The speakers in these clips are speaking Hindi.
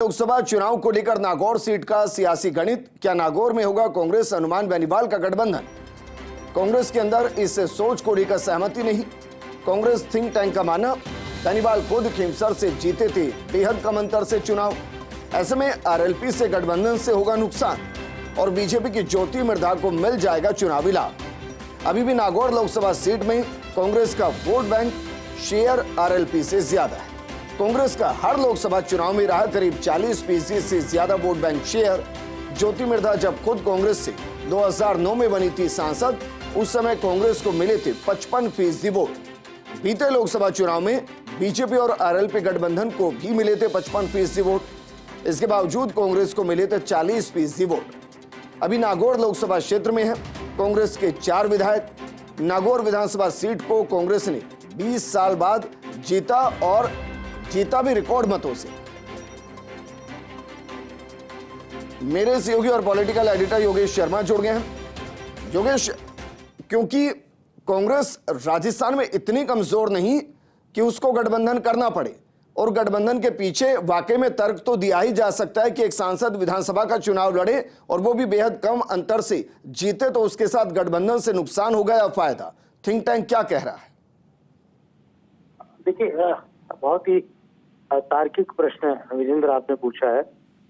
लोकसभा चुनाव को लेकर नागौर सीट का सियासी गणित। क्या नागौर में होगा कांग्रेस अनुमान बेनीवाल का गठबंधन? कांग्रेस के अंदर इस सोच को लेकर सहमति नहीं। कांग्रेस थिंक टैंक का मानना, बेनीवाल खुद खींवसर से जीते थे बेहद कम अंतर से चुनाव। ऐसे में आरएलपी से गठबंधन से होगा नुकसान और बीजेपी की ज्योति मिर्धा को मिल जाएगा चुनावी लाभ। अभी भी नागौर लोकसभा सीट में कांग्रेस का वोट बैंक शेयर आरएलपी से ज्यादा है। कांग्रेस का हर लोकसभा चुनाव में रहा करीब 40% से ज्यादा vote bank share. Jyoti Mirdha जब खुद कांग्रेस से 2009 में बनी थी सांसद, उस समय कांग्रेस को मिले थे 55% वोट। बीते लोकसभा चुनाव में बीजेपी और आरएलपी गठबंधन को भी मिले थे 55% वोट। इसके बावजूद कांग्रेस को मिले थे 40% वोट। अभी नागौर लोकसभा क्षेत्र में है कांग्रेस के 4 विधायक। नागौर विधानसभा सीट को कांग्रेस ने 20 साल बाद जीता और जीता भी रिकॉर्ड मतों से। मेरे सहयोगी और पॉलिटिकल एडिटर योगेश शर्मा जुड़ गए हैं। योगेश, क्योंकि कांग्रेस राजस्थान में इतनी कमजोर नहीं कि उसको गठबंधन करना पड़े, और गठबंधन के पीछे वाकई में तर्क तो दिया ही जा सकता है कि एक सांसद विधानसभा का चुनाव लड़े और वो भी बेहद कम अंतर से जीते, तो उसके साथ गठबंधन से नुकसान होगा या फायदा? थिंक टैंक क्या कह रहा है? देखिए, बहुत ही तार्किक प्रश्न विजेंद्र आपने पूछा है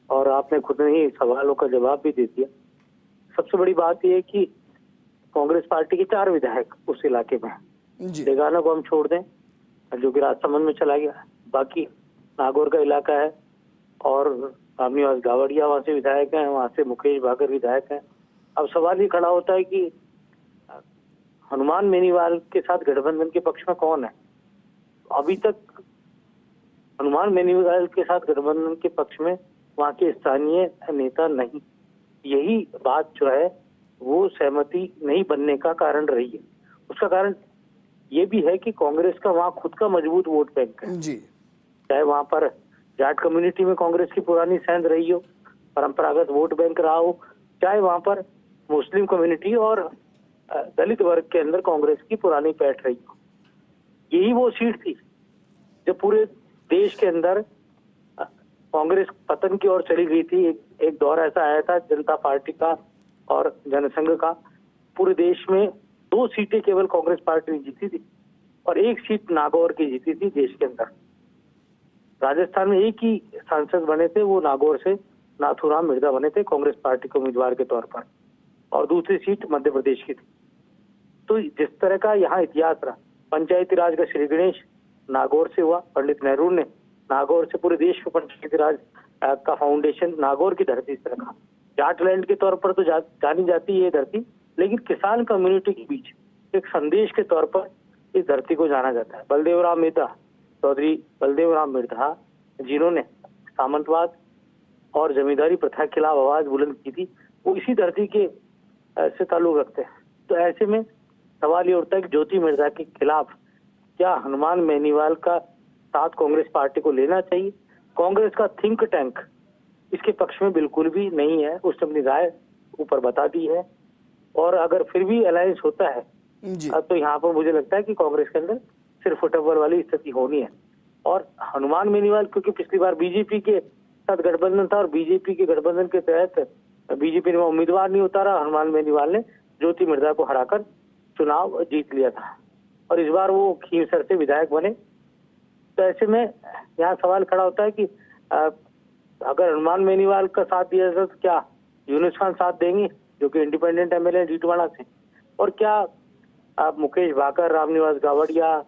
और आपने खुद ने ही सवालों का जवाब भी दे दिया। सबसे बड़ी बात यह है कि कांग्रेस पार्टी के 4 विधायक उस इलाके में हैं। डेगाना को हम छोड़ दें जो कि राजसमंद में चला गया, बाकी नागौर का इलाका है और रामनिवास गावड़िया वहां से विधायक हैं, वहां से मुकेश भाकर विधायक हैं। अब सवाल ये खड़ा होता है कि हनुमान बेनीवाल के साथ गठबंधन के पक्ष में कौन है? अभी तक हनुमान बेनीवाल के साथ गठबंधन के पक्ष में वहां के स्थानीय नेता नहीं। यही बात जो है वो सहमति नहीं बनने का कारण रही है। उसका कारण ये भी है कि कांग्रेस का वहां खुद का मजबूत वोट बैंक है जी। चाहे वहां पर जाट कम्युनिटी में कांग्रेस की पुरानी सेंध रही हो, परंपरागत वोट बैंक रहा हो, चाहे वहां पर मुस्लिम कम्युनिटी और दलित वर्ग के अंदर कांग्रेस की पुरानी पैठ रही हो। यही वो सीट थी जब पूरे देश के अंदर कांग्रेस पतन की ओर चली गई थी। एक दौर ऐसा आया था जनता पार्टी का और जनसंघ का। पूरे देश में 2 सीटें केवल कांग्रेस पार्टी ने जीती थी और 1 सीट नागौर की जीती थी देश के अंदर। राजस्थान में एक ही सांसद बने थे, वो नागौर से नाथूराम मिर्जा बने थे कांग्रेस पार्टी के उम्मीदवार के तौर पर, और दूसरी सीट मध्य प्रदेश की थी। तो जिस तरह का यहाँ इतिहास रहा, पंचायती राज का श्री गणेश नागौर से हुआ। पंडित नेहरू ने नागौर से पूरे देश में पंचायती राज का फाउंडेशन नागौर की धरती से रखा। जाटलैंड के तौर पर तो जानी जाती है ये धरती, लेकिन किसान कम्युनिटी के बीच एक संदेश के तौर पर इस धरती को जाना जाता है। बलदेवराम मिर्धा, चौधरी बलदेवराम मिर्धा, जिन्होंने सामंतवाद और जमींदारी प्रथा के खिलाफ आवाज बुलंद की थी, वो इसी धरती के से ताल्लुक रखते हैं। तो ऐसे में सवाल ये उठता है कि ज्योति मिर्धा के खिलाफ क्या हनुमान बेनीवाल का साथ कांग्रेस पार्टी को लेना चाहिए? कांग्रेस का थिंक टैंक इसके पक्ष में बिल्कुल भी नहीं है। उसने अपनी राय ऊपर बता दी है, और अगर फिर भी अलायंस होता है तो यहाँ पर मुझे लगता है कि कांग्रेस के अंदर सिर्फ फुटबॉल वाली स्थिति होनी है। और हनुमान बेनीवाल, क्योंकि पिछली बार बीजेपी के साथ गठबंधन था और बीजेपी के गठबंधन के तहत बीजेपी ने उम्मीदवार नहीं उतारा, हनुमान बेनीवाल ने ज्योति मिर्धा को हराकर चुनाव जीत लिया था और इस बार वो खींवसर से विधायक बने। तो ऐसे में यहाँ सवाल खड़ा होता है कि अगर हनुमान बेनीवाल का साथ दिया जाए तो क्या यूनुस खान साथ देंगे जो कि इंडिपेंडेंट एमएलए डीटवाड़ा से, और क्या आप मुकेश भाकर, रामनिवास गावड़िया,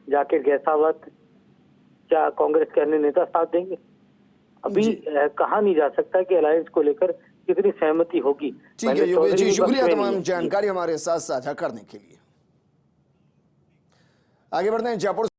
जाकिर गैसावत, क्या कांग्रेस के अन्य नेता साथ देंगे? अभी कहा नहीं जा सकता कि अलायंस को लेकर कितनी सहमति होगी। ठीक है योगेश जी, शुक्रिया तमाम जानकारी हमारे साथ साझा करने के लिए। आगे बढ़ते हैं जयपुर।